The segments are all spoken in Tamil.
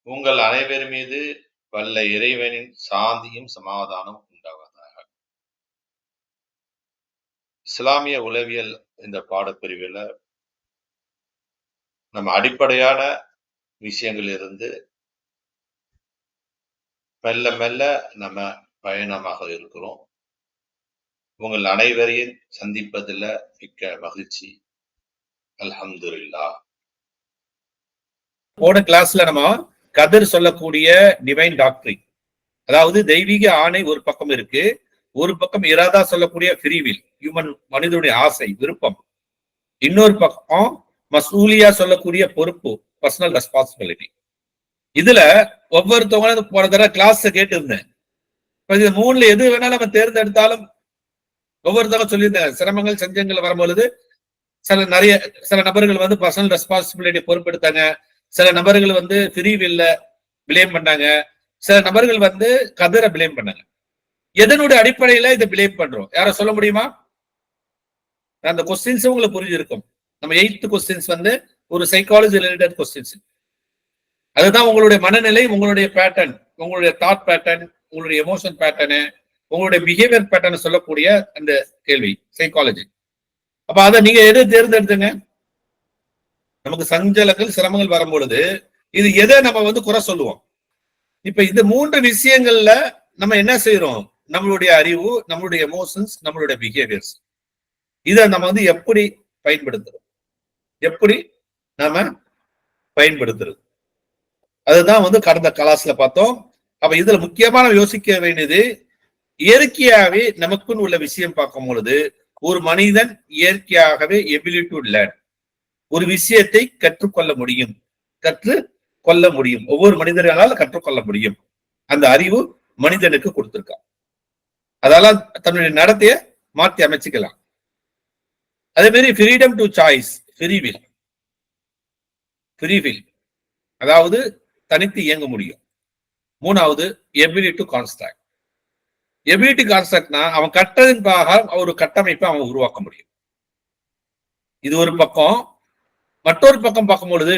உங்கள் அனைவர் மீது வல்ல இறைவனின் சாந்தியும் சமாதானம் உண்டாவதாக. இஸ்லாமிய உளவியல் இந்த பாடப்பிரிவில் நம்ம அடிப்படையான விஷயங்கள் இருந்து மெல்ல மெல்ல நம்ம பயணமாக இருக்கிறோம். உங்கள் அனைவரையும் சந்திப்பதில் மிக்க மகிழ்ச்சி. அல்ஹம்துலில்லாஹ். போன கிளாஸ்ல நம்ம கதிர் சொல்லக்கூடிய டிவைன் டாக்டரின், அதாவது தெய்வீக ஆணை ஒரு பக்கம் இருக்கு, ஒரு பக்கம் இராதா சொல்லக்கூடிய ஃப்ரீவில், ஹியூமன் மனிதனுடைய ஆசை விருப்பம், இன்னொரு பக்கம் மசூலியா சொல்லக்கூடிய பொறுப்பு, பர்சனல் ரெஸ்பான்சிபிலிட்டி. இதுல ஒவ்வொருத்தவங்களும் போன தடவை கிளாஸ் கேட்டு இருந்தேன். இது மூணுல எது வேணாலும் நம்ம தேர்ந்தெடுத்தாலும் ஒவ்வொருத்தவங்க சொல்லியிருந்தேன். சிரமங்கள் சஞ்சங்கள் வரும்பொழுது சில நபர்கள் வந்து பர்சனல் ரெஸ்பான்சிபிலிட்டி பொறுப்பெடுத்தாங்க, சில நபர்கள் வந்து ஃப்ரீவில்ல பிளேம் பண்ணாங்க, சில நபர்கள் வந்து கதிரை பிளேம் பண்ணாங்க. எதனுடைய அடிப்படையில இதை பிளேம் பண்றோம் யார சொல்ல முடியுமா? அந்த கொஸ்டின்ஸ் உங்களுக்கு புரிஞ்சிருக்கும். நம்ம 8th கொஸ்டின்ஸ் வந்து ஒரு சைக்காலஜி ரிலேட்டட் கொஸ்டின்ஸ். அதுதான் உங்களுடைய மனநிலை, உங்களுடைய பேட்டர்ன், உங்களுடைய தாட் பேட்டர்ன், உங்களுடைய எமோஷன் பேட்டர்னு, உங்களுடைய பிஹேவியர் பேட்டர்ன் சொல்லக்கூடிய அந்த கேள்வி சைக்காலஜி. அப்ப அதை நீங்க எது தேர்ந்தெடுத்துங்க? நமக்கு சஞ்சலங்கள் சிரமங்கள் வரும்பொழுது இது எதை நம்ம வந்து குறை சொல்லுவோம்? இப்ப இந்த 3 விஷயங்கள்ல நம்ம என்ன செய்யறோம்? நம்மளுடைய அறிவு, நம்மளுடைய எமோஷன்ஸ், நம்மளுடைய பிஹேவியர்ஸ், இதை நம்ம வந்து எப்படி பயன்படுத்துறோம், எப்படி நாம பயன்படுத்துறது, அதுதான் வந்து கடந்த கிளாஸ்ல பார்த்தோம். அப்ப இதுல முக்கியமான யோசிக்க வேண்டியது, இயற்கையாவே நமக்குன்னு உள்ள விஷயம் பார்க்கும் பொழுது ஒரு மனிதன் இயற்கையாகவே எபிலிட்டி டு லேர்ன், ஒரு விஷயத்தை கற்றுக்கொள்ள முடியும். ஒவ்வொரு மனிதர்களால் கற்றுக்கொள்ள முடியும். அந்த அறிவு மனிதனுக்கு கொடுத்திருக்கான். அதெல்லாம் தன்னுடைய நடத்தைய மாற்றி அமைச்சுக்கலாம். அதே மாதிரி ஃப்ரீடம் டு சாய்ஸ், ஃப்ரீவில், அதாவது தனித்து இயங்க முடியும். 3வது எபிலிட்டி டு கான்ஸ்ட்ரக்ட். எபிலிட்டி கான்ஸ்ட்ரக்ட்னா அவன் கட்டதின்பாக ஒரு கட்டமைப்பை அவன் உருவாக்க முடியும். இது ஒரு பக்கம். மற்றொரு பக்கம் பார்க்கும் பொழுது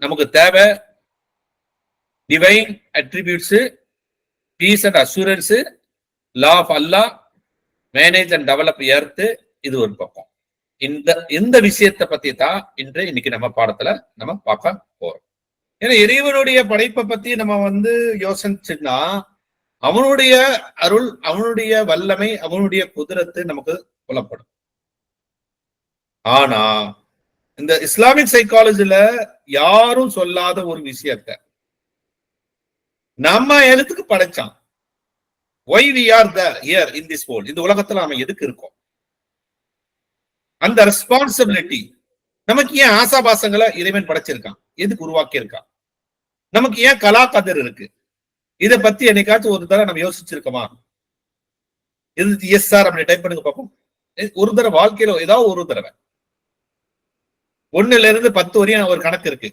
நமக்கு தேவை divine attributes, peace and assurance, law of Allah, manage and develop earth. இது ஒரு பக்கம். இந்த விஷயத்தை பத்தி தான் இன்னைக்கு நம்ம பாடத்துல நம்ம பார்க்க போறோம். ஏன்னா இறைவனுடைய படைப்பை பத்தி நம்ம வந்து யோசிச்சுன்னா அவனுடைய அருள், அவனுடைய வல்லமை, அவனுடைய குதிரத்து நமக்கு புலப்படும். ஆனா இந்த இஸ்லாமிக் சைக்காலஜில யாரும் சொல்லாத ஒரு விஷயத்த நம்ம எதுக்கு படைச்சான்? why we are here in this world, இந்த உலகத்துல நாம எதுக்கு இருக்கோம்? அந்த ரெஸ்பான்சிபிலிட்டி, நமக்கு ஏன் ஆசாபாசங்களை இறைவன் படைச்சிருக்கான், எதுக்கு உருவாக்கி இருக்கான், நமக்கு ஏன் கலா கதிர் இருக்கு, இதை பத்தி என்னைக்காச்சும் ஒரு தடவை நம்ம யோசிச்சிருக்கோமா? இது எஸ் சார் அப்படி டைப் பண்ணுங்க பார்ப்போம். ஒரு தடவை வாழ்க்கையில ஏதாவது ஒரு தடவை 1ல இருந்து 10 வரையும் ஒரு கணக்கு இருக்கு.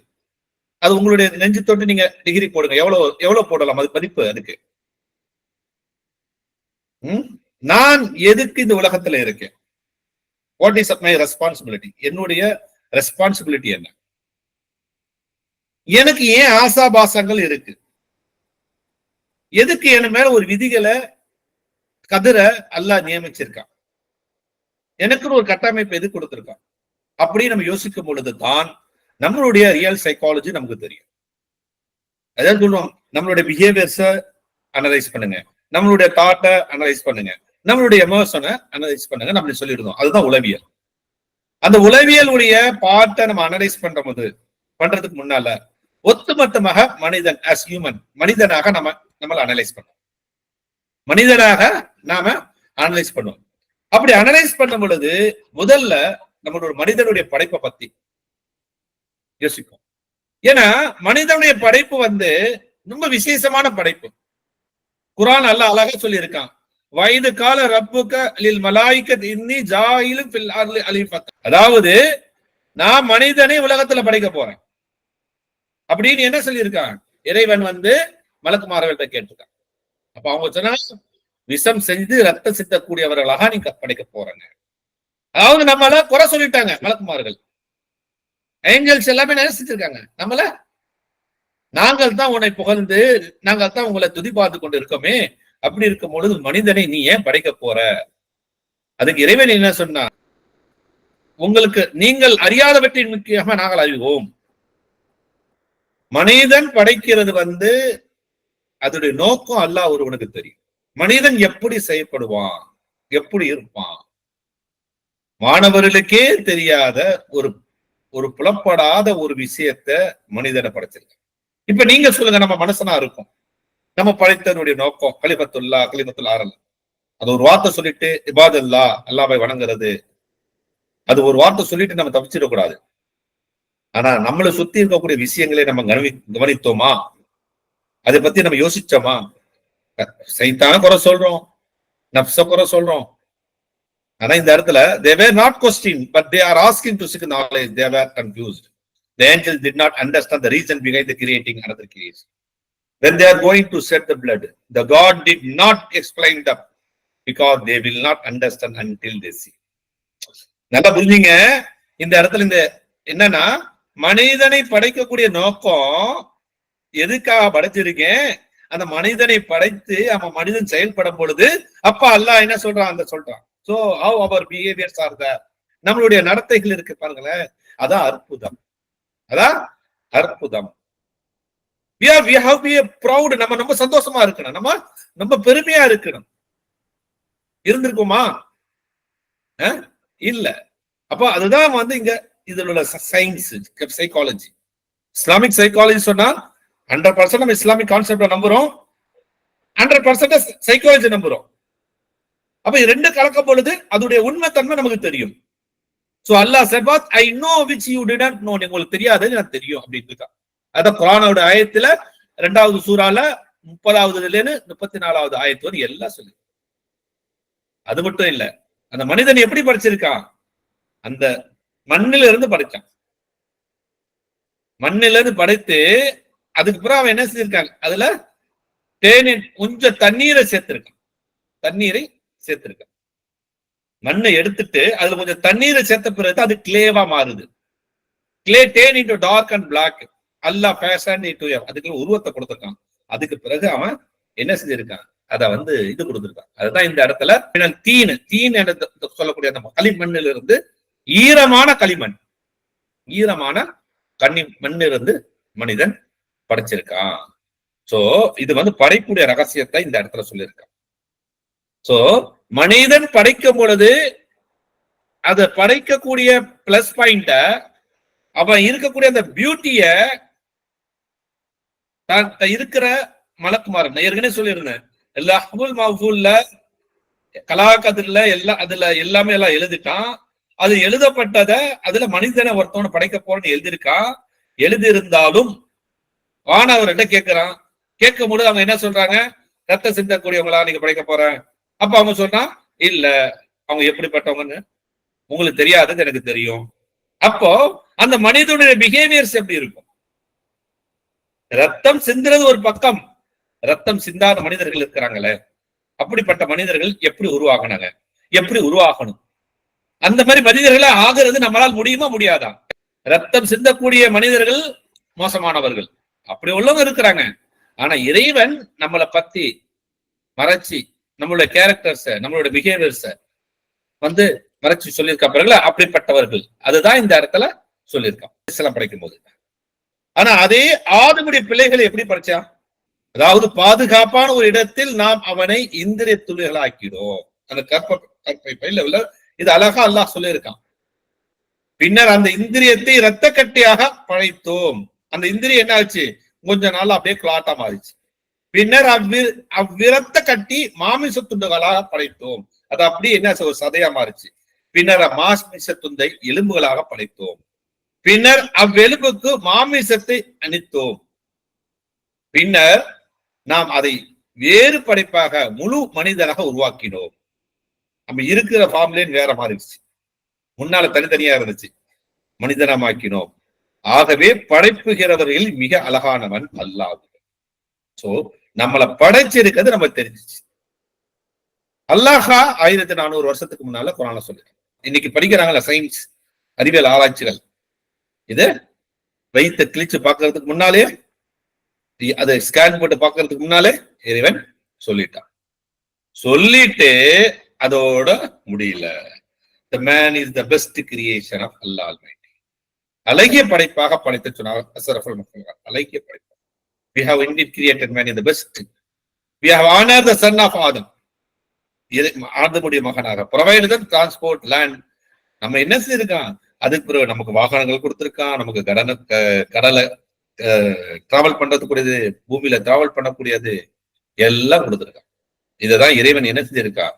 அது உங்களுடைய நெஞ்சு தொட்டு நீங்க டிகிரி போடுங்க. எவ்வளவு போடலாம் அது மதிப்பு? அதுக்கு நான் எதுக்கு இந்த உலகத்துல இருக்கேன்? What is my responsibility? என்னுடைய ரெஸ்பான்சிபிலிட்டி என்ன? எனக்கு ஏன் ஆசாபாசங்கள் இருக்கு? எதுக்கு என் மேல ஒரு விதிகளை கதிர அல்லாஹ் நியமிச்சிருக்கான்? எனக்குன்னு ஒரு கட்டமைப்பு எது கொடுத்திருக்கான்? அப்படி நம்ம யோசிக்கும் பொழுதுதான் நம்மளுடைய ரியல் சைக்காலஜி நமக்கு தெரியும். அதாவது சொல்லுவோம், நம்மளுடைய பிஹேவியர்ஸ அனலைஸ் பண்ணுங்க, நம்மளுடைய தாட்டை அனலைஸ் பண்ணுங்க, நம்மளுடைய எமோஷனை அனலைஸ் பண்ணுங்க, நம்ம சொல்லிடுறோம். அதுதான் உளவியல். அந்த உளவியலுடைய பார்ட்டை நம்ம அனலைஸ் பண்றதுக்கு முன்னால ஒட்டுமொத்தமாக மனிதன் as ஹியூமன், மனிதனாக நம்மள அனலைஸ் பண்ணுவோம். அப்படி அனலைஸ் பண்ணும் பொழுது முதல்ல நம்மளோட மனிதனுடைய படைப்பை பத்தி யோசிக்கும். ஏன்னா மனிதனுடைய படைப்பு வந்து ரொம்ப விசேஷமான படைப்பு. குர்ஆன் அல்லாஹ் அழகா சொல்லி இருக்கான், வயது கால ரப்புக லில் மலாயிகத் இன்னி ஜாயிலும் ஃபில் அர்லி அலீஃபத். அதாவது நான் மனிதனை உலகத்துல படைக்க போறேன் அப்படின்னு என்ன சொல்லியிருக்கான்? இறைவன் வந்து மலக்குமார்கள்ட்ட கேட்டிருக்கான். அப்ப அவங்க சொன்னா, விஷம் செஞ்சு ரத்தம் சித்தக்கூடியவர்களாக நீங்க படைக்க போறாங்க. அதாவது நம்மள குறை சொல்லிட்டாங்க மலக்குமார்கள், ஏஞ்சல்ஸ் எல்லாமே நினைச்சிருக்காங்க நம்மள நாங்கள் தான் உன்னை புகழ்ந்து நாங்கள் தான் உங்களை துதிபார்த்து கொண்டு இருக்கோமே. அப்படி இருக்கும் பொழுது மனிதனை நீ ஏன் படைக்க போற? அதுக்கு இறைவன் என்ன சொன்னா, உங்களுக்கு நீங்கள் அறியாதவற்றின் முக்கியமாக நாங்கள் அறிவோம். மனிதன் படைக்கிறது அதோடைய நோக்கம் அல்லாஹ் ஒருவனுக்கு தெரியும். மனிதன் எப்படி செயல்படுவான், எப்படி இருப்பான், மாணவர்களுக்கே தெரியாத ஒரு புலப்படாத ஒரு விஷயத்த மனிதனை படைச்சிருக்க. இப்ப நீங்க சொல்லுங்க, நம்ம மனசனா இருக்கும், நம்ம படைத்தனுடைய நோக்கம் கலிமத்துல் ஆரல், அது ஒரு வார்த்தை சொல்லிட்டு இபாதல்லா அல்லாஹ்வை வணங்குறது, அது ஒரு வார்த்தை சொல்லிட்டு நம்ம தப்பிச்சிடக்கூடாது. ஆனா நம்மளை சுத்தி இருக்கக்கூடிய விஷயங்களை நம்ம கவனித்தோமா? அதை பத்தி நம்ம யோசிச்சோமா? சைத்தான குறை சொல்றோம், நப்ச குறை சொல்றோம். ஆனா இந்த இடத்துல they were not questioning, but they are asking to seek knowledge. They were confused. The angels did not understand the reason behind the creating another creation. When they are going to shed the blood, the God did not explain them because they will not understand until they see. நல்லா புரிஞ்சுங்க. இந்த இடத்துல இந்த என்னன்னா, மனிதனை படைக்கக்கூடிய நோக்கம் எதுக்காக படைச்சிருக்கேன், அந்த மனிதனை படைத்து அவன் மனிதன் செயல்படும் பொழுது அப்ப அல்லாஹ் என்ன சொல்றான் So how our behaviors are there, நம்மளுடைய நடத்தைகள் இருக்கு பாருங்களேன், அதான் அற்புதம், அதான் அற்புதம். we have be proud. நம்ம ரொம்ப சந்தோஷமா இருக்கணும், நம்ம ரொம்ப பெருமையா இருக்கணும். இருந்திருக்குமா? இல்ல. அப்ப அதுதான் இங்க இதுல உள்ள சயின்ஸ், சைக்காலஜி. இஸ்லாமிக் சைக்காலஜி சொன்னா 100% நம்ம இஸ்லாமிக் கான்செப்ட நம்புறோம், 100% சைக்காலஜி நம்புறோம். அப்ப ரெண்டு கலக்கும் பொழுது அதோடைய உண்மைத்தன்மை நமக்கு தெரியும். So Allah said, I know which you didn't know. உங்களுக்கு தெரியாது, எனக்கு தெரியும் அப்படின்னு இருக்கா. அதான் குர்ஆனோட ஆயத்துல 2வது சூறால 30வதுல இருந்து 34வது ஆயத்து வரை எல்லாம் சொல்லு. அது மட்டும் இல்ல, அந்த மனிதன் எப்படி படைச்சிருக்கான், அந்த மண்ணில இருந்து படைச்சான். மண்ணில இருந்து படைத்து அதுக்கு பிறகு அவன் என்ன செஞ்சிருக்காங்க, அதுல கொஞ்சம் தண்ணீரை சேர்த்திருக்கான். மண்ணை எடுத்துட்டு அதுல கொஞ்சம் தண்ணீரை சேர்த்த பிறகு அது கிளேவா மாறுது. Clay turn into dark and black. Allah fashion into அதுக்கு உருவத்தை கொடுத்திருக்கான். அதுக்கு பிறகு அவன் என்ன செஞ்சிருக்கான், அத இது கொடுத்திருக்கான். அதுதான் இந்த இடத்துல தீன் என்று சொல்லக்கூடிய அந்த களிமண்ணில் இருந்து ஈரமான மண்ணிலிருந்து மனிதன் படைச்சிருக்கான். சோ இது படைப்புடைய ரகசியத்தை இந்த இடத்துல சொல்லியிருக்கான். சோ மனிதன் படைக்கும் பொழுது அதை படைக்கக்கூடிய பிளஸ் பாயிண்ட, அவன் இருக்கக்கூடிய அந்த பியூட்டிய இருக்கிற மலக்குமாரன் ஏற்கனவே சொல்லியிருந்தேன். கலாக்கத்துல எல்லாமே எல்லாம் எழுதிட்டான். அது எழுதப்பட்டத அதுல மனிதனை ஒருத்தவனை படைக்க போறன்னு எழுதியிருக்கான். எழுதியிருந்தாலும் வானவர்கிட்ட கேட்கிறான். கேட்கும் பொழுது அவங்க என்ன சொல்றாங்க, ரத்த சிந்தக்கூடியவங்களா நீங்க படைக்க போற? அப்ப அவங்க சொன்னா இல்ல, அவங்க எப்படிப்பட்டவங்கன்னு உங்களுக்கு தெரியாதது எனக்கு தெரியும். அப்போ அந்த மனிதனுடைய பிஹேவியர்ஸ் எப்படி இருக்கும்? ரத்தம் சிந்துறது ஒரு பக்கம், ரத்தம் சிந்தாத மனிதர்கள் இருக்கிறாங்களே, அப்படிப்பட்ட மனிதர்கள் எப்படி உருவாகினாங்க, எப்படி உருவாகணும்? அந்த மாதிரி மனிதர்களா ஆகிறது நம்மளால் முடியுமா முடியாதா? ரத்தம் சிந்தக்கூடிய மனிதர்கள் மோசமானவர்கள், அப்படி உள்ளவங்க இருக்கிறாங்க. ஆனா இறைவன் நம்மளை பத்தி மறைச்சி நம்மளுடைய கேரக்டர்ஸ, நம்மளுடைய பிஹேவியர்ஸ மறைச்சு சொல்லியிருக்காங்க. அப்படிப்பட்டவர்கள் அதுதான் இந்த இடத்துல சொல்லியிருக்கான் இஸ்லாம் படைக்கும் போது. ஆனா அதே ஆதமுடைய பிள்ளைகளை எப்படி படைச்சா, அதாவது பாதுகாப்பான ஒரு இடத்தில் நாம் அவனை இந்திரிய துளிகளாக்கிறோம். அந்த கற்பை பையில உள்ள இது அழகா அல்லாஹ் சொல்லியிருக்கான். பின்னர் அந்த இந்திரியத்தை இரத்த கட்டியாக படைத்தோம். அந்த இந்திரியம் என்ன ஆச்சு, கொஞ்ச நாள் அப்படியே கிளாட்டா மாறிச்சு. பின்னர் அவ்விரத்த கட்டி மாமிச துண்டுகளாக படைத்தோம். அது அப்படி என்ன ஒரு சதையா மாறிச்சு. பின்னர் மாமிச துண்டை எலும்புகளாக படைத்தோம். பின்னர் அவ்வெலும்புக்கு மாமிசத்தை அணித்தோம். பின்னர் நாம் அதை வேறு படைப்பாக முழு மனிதனாக உருவாக்கினோம். நம்ம இருக்கிற ஃபார்ம்லேயே வேற மாறிடுச்சு. முன்னால தனித்தனியா இருந்துச்சு, மனிதனமாக்கினோம். ஆகவே படைப்புகிறவர்களில் மிக அழகானவன் அல்லாஹ். சோ நம்மளை படைச்சிருக்கிறது நம்ம தெரிஞ்சிச்சு. அல்லாஹா 1400 வருஷத்துக்கு முன்னால குர்ஆன்ல சொல்லிருக்காங்க. இன்னைக்கு படிக்கிறாங்கல்ல சயின்ஸ், அறிவியல் ஆராய்ச்சிகள், இத வைத்து கிழிச்சு பார்க்கறதுக்கு முன்னாலே அதை ஸ்கேன் போட்டு பார்க்கறதுக்கு முன்னாலே இறைவன் சொல்லிட்டான். சொல்லிட்டு அதோட முடியல. The man is the best creation of Allah Almighty. அழகிய படைப்பாக படைத்து சொன்னார் அஸ்ரஃபுல் மக்லூகாத். அழகிய படைப்பு. We have indeed created man in the best. We have honored the son of Adam. ஆதமுடைய மகனாக provided them transport land. நம்ம என்ன செய்திருக்கான்? அதுக்கு பிறகு நமக்கு வாகனங்கள் கொடுத்திருக்கான், நமக்கு கடலை டிராவல் பண்றதுக்குரியது, பூமியில டிராவல் பண்ணக்கூடியது எல்லாம் கொடுத்திருக்கான். இததான் இறைவன் என்ன செஞ்சிருக்கான்?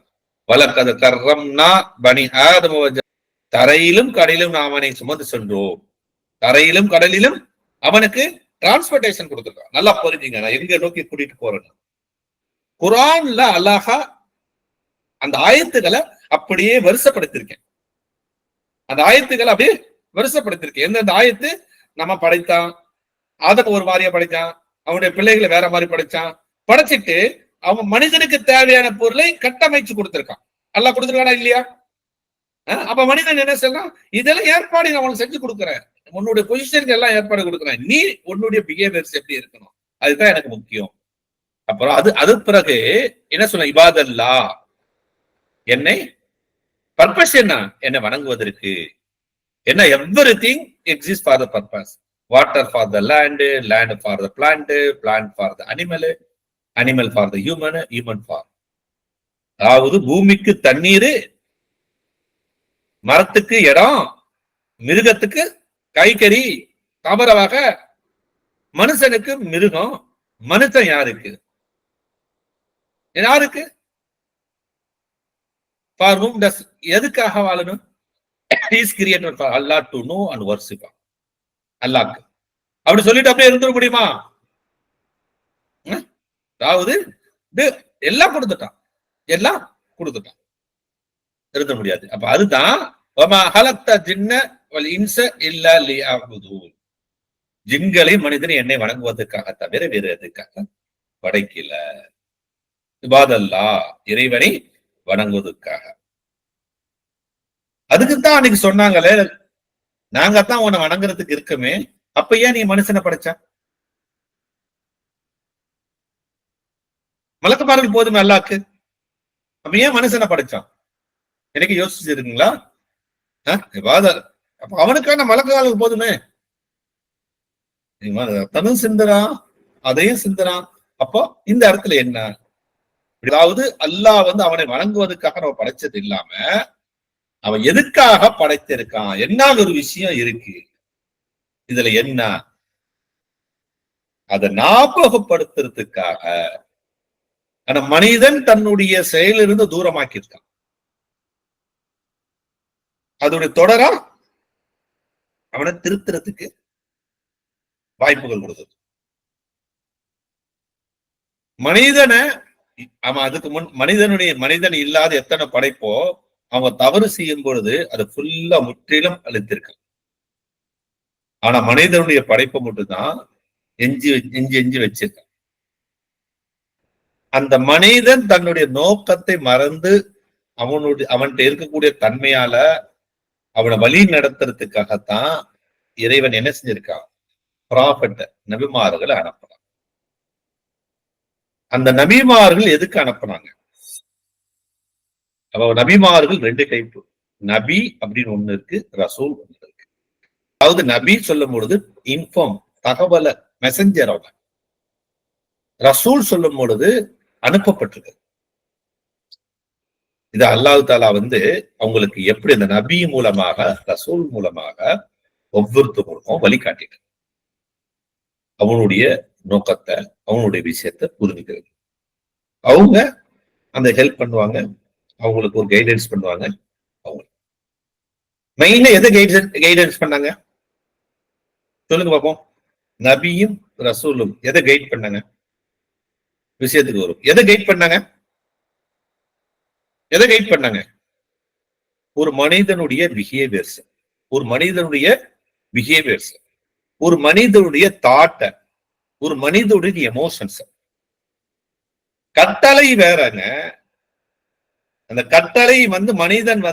வலக்கது கர்ரம்னா பனி ஆதம, தரையிலும் கடலிலும் நாம் அவனை சுமந்து சென்றோம். தரையிலும் கடலிலும் அவனுக்கு டிரான்ஸ்போர்டேஷன் கொடுத்திருக்கான். நல்லா புரிஞ்சுங்க, நான் எங்க நோக்கி கூட்டிட்டு போறேன்னு. குர்ஆன்ல அல்லாஹ் அந்த ஆயத்துக்களை அப்படியே வருஷப்படுத்திருக்கேன். அந்த ஆயத்துக்களை அப்படியே வருஷப்படுத்திருக்கேன். எந்தெந்த ஆயத்து நம்ம படைத்தான், ஆதம் ஒரு மாதிரியா படைச்சான், அவனுடைய பிள்ளைகளை வேற மாதிரி படைச்சான், படைச்சிட்டு அவன் மனிதனுக்கு தேவையான பொருளை கட்டமைச்சு கொடுத்திருக்கான். அல்லாஹ் கொடுத்திருக்கானா இல்லையா? அப்ப மனிதன் என்ன சொல்லலாம், இதெல்லாம் ஏற்பாடு நான் உனக்கு செஞ்சு கொடுக்குறேன், உன்னுடைய பொசிஷனுக்கு எல்லாம் ஏற்பாடு கொடுக்குறேன், நீ உன்னுடைய பிஹேவியர்ஸ் எப்படி இருக்கணும் அதுதான் எனக்கு முக்கியம். அப்புறம் அது பிறகு என்ன சொல்ல, இபாதல்லா, என்னை பர்பஸ் என்ன, என்னை வணங்குவதற்கு. என்ன, everything exist for the purpose. Water for the land, land for the plant, plant for the animal, animal for the human, human for. அதாவது பூமிக்கு தண்ணீர், மரத்துக்கு இடம், மிருகத்துக்கு காய்கறி, தாவரவாக, மனுஷனுக்கு மிருகம். மனுஷன் யாருக்கு? யாருக்கு? For whom does, எதுக்காக வாழணும்? Is created for Allah to know and worship. அல்லாஹ்க்கு அப்படி சொல்லிட்டு அப்படியே இருந்துட முடியுமா? அதாவது எல்லாம் கொடுத்துட்டான், எல்லாம் கொடுத்துட்டான், இருந்த முடியாது. அப்ப அதுதான் வமா ஹலக்த ஜின்ன வல் இன்ஸ இல்லா லியஅபுதூன். ஜின்களை மனிதனை என்னை வணங்குவதற்காக தவிர வேறு எதுக்காக படைக்கல. இபாதல்லா, இறைவனை வணங்குவதற்காக. அதுக்குத்தான் அன்னைக்கு சொன்னாங்களே, நாங்கத்தான் உன்னை வணங்குறதுக்கு இருக்கமே, அப்ப ஏன் நீ மனுஷனை படைச்சா? மலக்குமார்கள் போதுமே அல்லாஹ்க்கு, அப்ப ஏன் மனுஷனை படைச்சான்? எனக்கு யோசிச்சிருக்கீங்களா? அப்ப அவனுக்கான மலக்குமார்கள் போதுமே, தனும் சிந்தரான், அதையும் சிந்தரான். அப்போ இந்த இடத்துல என்ன, அதாவது அல்லாஹ் அவனை வணங்குவதற்காக நம்ம படைச்சது இல்லாம அவன் எதுக்காக படைத்திருக்கான், என்ன ஒரு விஷயம் இருக்கு இதுல, என்ன அதை ஞாபகப்படுத்துறதுக்காக. ஆனா மனிதன் தன்னுடைய செயலிலிருந்து தூரமாக்கி இருக்கான். அதோடைய தொடரா அவனை திருத்துறதுக்கு வாய்ப்புகள் கொடுத்தது. மனிதனை அவன் அதுக்கு முன் மனிதன் இல்லாத எத்தனை படைப்போ அவன் தவறு செய்யும் பொழுது அது ஃபுல்லா முற்றிலும் அழித்திருக்க. ஆனா மனிதனுடைய படைப்பை மட்டும்தான் எஞ்சி வச்சிருக்க. அந்த மனிதன் தன்னுடைய நோக்கத்தை மறந்து அவன்கிட்ட இருக்கக்கூடிய தன்மையால அவனை வழி நடத்துறதுக்காகத்தான் இறைவன் என்ன செஞ்சிருக்கான், ப்ராஃபட், நபிமார்களை அனுப்புறான். அந்த நபிமார்கள் எதுக்கு அனுப்புனாங்க? அப்ப நபிமார்கள் ரெண்டு டைப்பு. நபி அப்படின்னு ஒண்ணு இருக்கு, ரசூல் ஒண்ணு இருக்கு. அதாவது நபி சொல்லும் பொழுது இன்ஃபார்ம், தகவலை, மெசஞ்சர். அவங்க ரசூல் சொல்லும் பொழுது அனுப்பப்பட்டிருக்கு. இது அல்லாஹ் தாலா அவங்களுக்கு எப்படி அந்த நபி மூலமாக, ரசூல் மூலமாக ஒவ்வொருத்தவங்களுக்கும் வழிகாட்டிட்டு அவனுடைய நோக்கத்தை, அவனுடைய விஷயத்தை புரிஞ்சுக்கிறது. அவங்க அந்த ஹெல்ப் பண்ணுவாங்க, அவங்களுக்கு ஒரு கைடன்ஸ் பண்ணுவாங்க. அவங்க மெயினா எதை கைடன்ஸ் பண்ணாங்க சொல்லுங்க பாப்போம். நபியும் ரசூலும் எதை கைட் பண்ணாங்க? விஷயத்துக்கு வரும். எதை கைட் பண்ணாங்க? எதை கைட் பண்ணாங்க? ஒரு மனிதனுடைய பிஹேவியர்ஸ், ஒரு மனிதனுடைய தாட்டை, ஒரு மனிதனுடைய எமோஷன்ஸ். கட்டளை வேறங்க. அந்த கட்டளை மனிதன்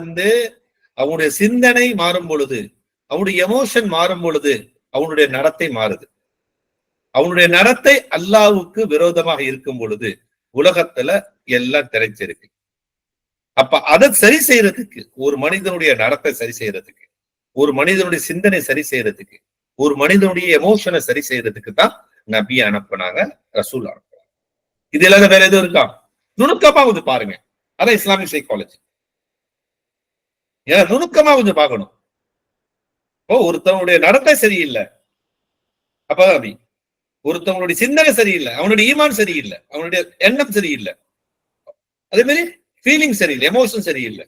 அவனுடைய சிந்தனை மாறும் பொழுது, அவனுடைய எமோஷன் மாறும் பொழுது அவனுடைய நடத்தை மாறுது. அவனுடைய நடத்தை அல்லாஹ்வுக்கு விரோதமாக இருக்கும் பொழுது உலகத்துல எல்லாம் திரைச்சிருக்கு. அப்ப அதை சரி செய்யறதுக்கு, ஒரு மனிதனுடைய நடத்தை சரி செய்யறதுக்கு, ஒரு மனிதனுடைய சிந்தனை சரி செய்யறதுக்கு, ஒரு மனிதனுடைய எமோஷனை சரி செய்யறதுக்கு தான் நபி அனுப்புனாங்க, ரசூல் அனுப்புனாங்க. இது இல்லாத வேற எதுவும் இருக்கா? நுணுக்கமா கொஞ்சம் பாருங்க. அதான் இஸ்லாமிக் சைக்காலஜி. ஏன்னா நுணுக்கமா கொஞ்சம் பார்க்கணும். ஒருத்தவனுடைய நடத்தை சரியில்லை, அப்பதான் நபி. ஒருத்தவங்களுடைய சிந்தனை சரியில்லை, அவனுடைய ஈமான் சரியில்லை, அவனுடைய எண்ணம் சரியில்லை, அதே மாதிரி ஃபீலிங் சரியில்லை, எமோஷன் சரியில்லை.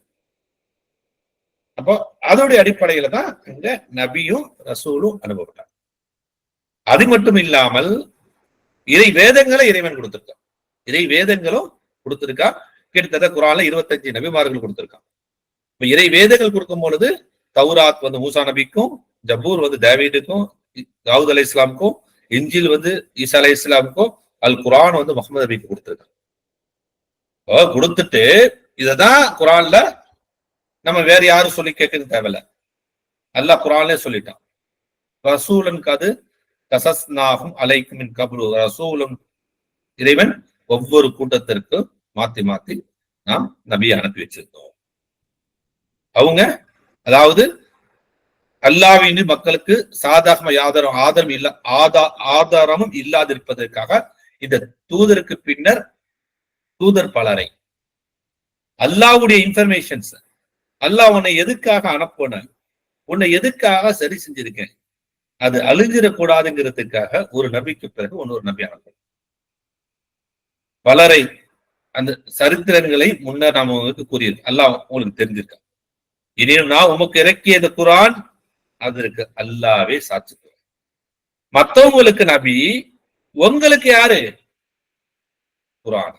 அப்போ அதோடைய அடிப்படையில தான் இங்க நபியும் ரசூலும் அனுபவிட்டாங்க. அது மட்டும் இல்லாமல் இறை வேதங்களை இறைவன் கொடுத்திருக்கான். இறை வேதங்களும் கொடுத்திருக்கா. கிட்டத்தட்ட குர்ஆன்ல 25 நபிமார்கள் கொடுத்திருக்கான். இப்ப இறை வேதங்கள் கொடுக்கும் பொழுது தௌராத் வந்து மூசா நபிக்கும், ஜபூர் வந்து தாவீதுக்கும், தாவூத் அலை இஸ்லாமுக்கும், இஞ்சில் வந்து ஈசா அலை இஸ்லாமுக்கும், அல் குர்ஆன் வந்து முகமது நபிக்கு கொடுத்திருக்கான். கொடுத்துட்டு இததான் குர்ஆன்ல நம்ம வேற யாரும் சொல்லி கேட்கறது தேவையில்ல, அல்லாஹ் குர்ஆன்லயே சொல்லிட்டான். ரசூலன் கது கசஸ்நாஹும் அலைக்கும் மின் கப்ரு. ரசூலும் இறைவன் ஒவ்வொரு கூட்டத்திற்கு மாத்தி மாத்தி நாம் நபியை அனுப்பி வச்சிருக்கோம். அவங்க அதாவது அல்லாஹ்வின் மக்களுக்கு சாதாரண ஆதாரமும் இல்லாதிருப்பதற்காக இந்த தூதருக்கு பின்னர் தூதர் பலரை அல்லாஹ்வுடைய இன்ஃபர்மேஷன்ஸ், அல்லாஹ் உன்னை எதுக்காக அனுப்புன, உன்னை எதுக்காக சரி செஞ்சிருக்கேன், அது அழிஞ்சிடக்கூடாதுங்கிறதுக்காக ஒரு நபிக்கு பிறகு இன்னொரு நபி அனுப்பணும். பலரை அந்த சரித்திரங்களை முன்னர் நாம உங்களுக்கு கூறியிருக்கு, அல்லாஹ் உங்களுக்கு தெரிஞ்சிருக்க. இனியும் நான் உமக்கு இறக்கிய இந்த குர்ஆன் அதற்கு அல்லாவே சாட்சி. மற்றவங்களுக்கு நபி, உங்களுக்கு யாரு? குர்ஆன்.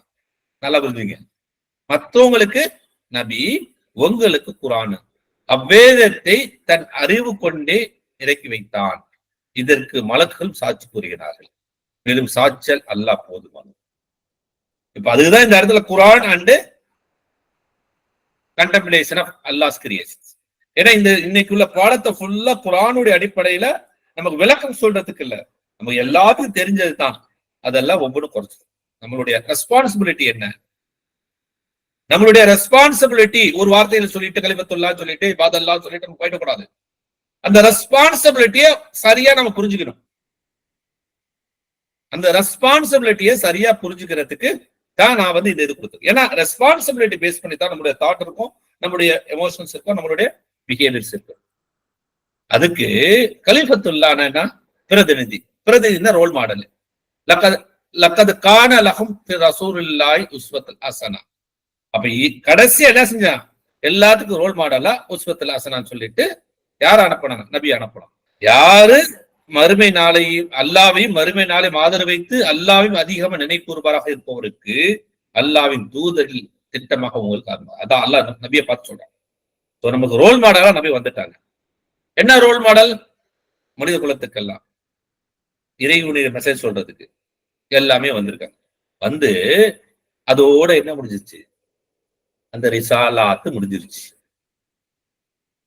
நல்லா புரிஞ்சுங்க. மற்றவங்களுக்கு நபி, உங்களுக்கு குர்ஆன். அவ்வேதத்தை தன் அறிவு கொண்டே இறக்கி வைத்தான். இதற்கு மலக்குகள் சாட்சி கூறுகிறார்கள். மேலும் சாட்சியல் அல்லாஹ் போதுமானது. இப்ப அதுதான் இந்த இடத்துல குர்ஆன் அண்ட் கண்டெம்ப்ளேஷன் ஆஃப் அல்லாஹ்ஸ் கிரியேஷன்ஸ். ஏன்னா இந்த இன்னைக்குள்ள பாடத்தை ஃபுல்லா குர்ஆனுடைய அடிப்படையில நமக்கு விளக்கம் சொல்றதுக்கு இல்ல, நமக்கு எல்லாத்துக்கும் தெரிஞ்சது தான். அதெல்லாம் ஒவ்வொன்றும் குறைச்சு நம்மளுடைய ரெஸ்பான்சிபிலிட்டி என்ன? நம்மளுடைய ரெஸ்பான்சிபிலிட்டி ஒரு வார்த்தையில சொல்லிட்டு கலிமத்துல்லா சொல்லிட்டு இபாதல்லாஹ் சொல்லிட்டு நம்ம போயிடக்கூடாது. அந்த ரெஸ்பான்சிபிலிட்டியை சரியா நம்ம புரிஞ்சுக்கணும். அந்த ரெஸ்பான்சிபிலிட்டியை சரியா புரிஞ்சுக்கிறதுக்கு தான் நான் வந்து இந்த இது கொடுத்தேன். ஏன்னா ரெஸ்பான்சிபிலிட்டி பேஸ் பண்ணி தான் நம்மளுடைய தாட் இருக்கும், நம்மளுடைய எமோஷன்ஸ் இருக்கும், நம்மளுடைய பிஹேவியர்ஸ் இருக்கும். அதுக்கு கலிஃபத்துல்லாஹ்னா பிரதிநிதி. பிரதிநிதினா ரோல் மாடல். லக்கத் கான லஹும் ஃபி ரசூலில்லாஹி உஸ்வத்துல் ஹஸனா. அப்ப கடைசி என்ன செஞ்சான்? எல்லாத்துக்கும் ரோல் மாடலா உஸ்வத்துல் ஹஸனான்னு சொல்லிட்டு யார் அனுப்பினாங்க? நபி அனுப்பினாங்க. யாரு மறுமை நாளையும் அல்லாவையும் மறுமை நாளையும் ஆதரவு வைத்து அல்லாவையும் அதிகமா நினைக்கூறுபாராக இருப்பவருக்கு அல்லாவின் தூதரில் திட்டமாக உங்களுக்கு அதான் அல்லாஹ் நபியை பார்த்து சொல்றாங்க. நமக்கு ரோல் மாடலா நபி வந்துட்டாங்க. என்ன ரோல் மாடல்? மனித குலத்துக்கெல்லாம் இறைவனுடைய மெசேஜ் சொல்றதுக்கு எல்லாமே வந்திருக்காங்க. வந்து அதோட என்ன முடிஞ்சிருச்சு? அந்த ரிசாலாத்து முடிஞ்சிருச்சு.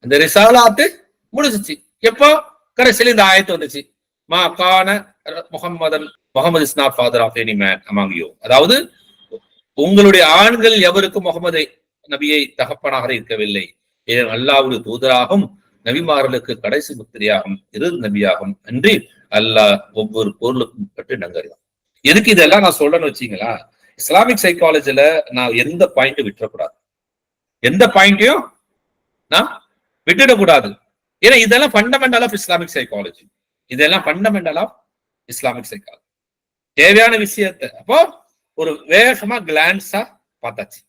அந்த ரிசாலாத்து முடிஞ்சிச்சு. எப்போ? கடைசியில இந்த ஆயத்து வந்துச்சு, மா கான Muhammad is not father of any man among you. அதாவது உங்களுடைய ஆண்கள் எவருக்கும் முகமது நபியை தகப்பனாக இருக்கவில்லை, அல்லாஹ்வுடைய தூதராகும் நபிமார்களுக்கு கடைசி முத்திரையாகும் இறுதி நபியாகும் என்று அல்லாஹ் ஒவ்வொரு பொருளுக்கும் பற்றி நங்கறியும். எதுக்கு இதெல்லாம் நான் சொல்றேன்னு வச்சீங்களா? இஸ்லாமிக் சைக்காலஜில நான் எந்த பாயிண்ட்டும் விட்டுறக்கூடாது, எந்த பாயிண்டையும் நான் விட்டுடக்கூடாது. ஏன்னா இதெல்லாம் ஃபண்டமெண்டல் ஆஃப் இஸ்லாமிக் சைக்காலஜி. இதெல்லாம் ஃபண்டமெண்டல் ஆஃப் இஸ்லாமிக் சைக்காலஜி. தேவையான விஷயத்தை அப்போ ஒரு வேகமா கிளான்ஸா பார்த்தாச்சு.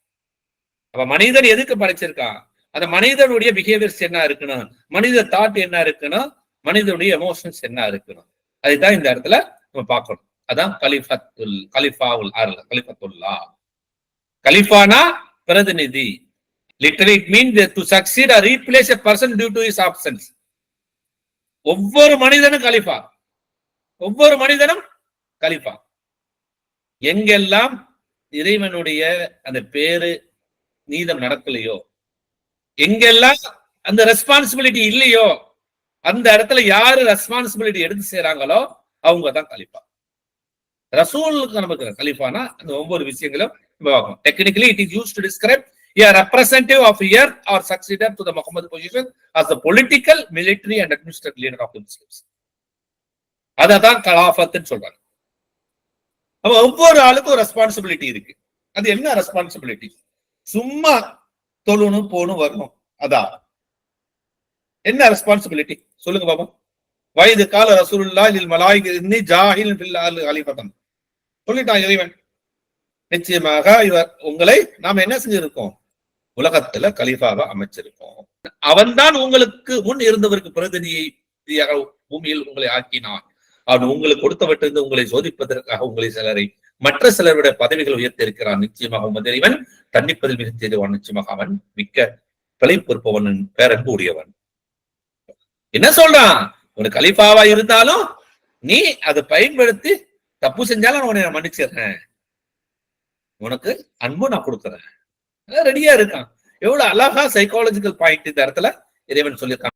அப்ப மனிதன் எதுக்கு படைச்சிருக்கான்? அந்த மனிதனுடைய பிஹேவியர்ஸ் என்ன இருக்கணும், மனித தாட் என்ன இருக்கணும், மனிதனுடைய எமோஷன்ஸ் என்ன இருக்கணும், அதுதான் இந்த இடத்துல நம்ம பார்க்கணும். அதான் கலிஃபத்துல்லா. கலிஃபானா பிரதிநிதி. Literally it means to succeed or replace a person due to his absence. ஒவ்வொரு மனிதனும் கலிஃபா, ஒவ்வொரு மனிதனும் கலிஃபா. எங்கெல்லாம் இறைவனுடைய அந்த பேரு நீதம் நடக்கலையோ, எங்கெல்லாம் அந்த ரெஸ்பான்சிபிலிட்டி இல்லையோ, அந்த இடத்துல யாரு ரெஸ்பான்சிபிலிட்டி எடுத்து செய்யறாங்களோ அவங்க தான் கலிஃபா. ரசூலுக்கு நமக்கு கலீஃபானா அந்த ஒவ்வொரு விஷயங்களும் technically it is used to describe a representative of earth or successor to the Muhammad position as the political, military and administrative leader of the Muslims. அததான் கலாஃபத்னு சொல்றாங்க. அப்ப ஒவ்வொரு ஆளுக்கும் ரெஸ்பான்சிபிலிட்டி இருக்கு. அது என்ன ரெஸ்பான்சிபிலிட்டி? சும்மா தொழுணும் போணும் வரணும் அதான் என்ன ரெஸ்பான்சிபிலிட்டி சொல்லுங்க பாபா. வயது கால ரசூலுல்லாஹ் லில் மலாயிக இன்னி ஜாஹில் ஃபில் கலீஃபத்தன் சொல்லிட்டான் இறைவன். நிச்சயமாக இவர் உங்களை நாம என்ன செஞ்சிருக்கோம்? உலகத்துல கலீஃபாவை அமைச்சிருக்கோம். அவன்தான் உங்களுக்கு முன் இருந்தவருக்கு பிரதிநிதியாக பூமியில் உங்களை ஆக்கினான். அவன் உங்களுக்கு கொடுத்தவற்றிருந்து உங்களை சோதிப்பதற்காக உங்களை சிலரை மற்ற சிலருடைய பதவிகள் உயர்த்தி இருக்கிறான். நிச்சயமாக உமது இறைவன் தண்டிப்பதில் மிக செய்தவன். நிச்சயமாக அவன் மிக்க பிழை பொறுப்பவன், பேரன்பு உடையவன். என்ன சொல்றான்? ஒரு கலீஃபாவா இருந்தாலும் நீ அதை பயன்படுத்தி தப்பு செஞ்சாலும் உன்னை நான் மன்னிச்சிடுறேன், உனக்கு அன்பு நான் கொடுக்குறேன், ரெடியா இருக்கான். எவ்வளவு அழகா சைக்காலஜிக்கல் பாயிண்ட் இந்த இடத்துல இறைவன் சொல்லியிருக்கான்.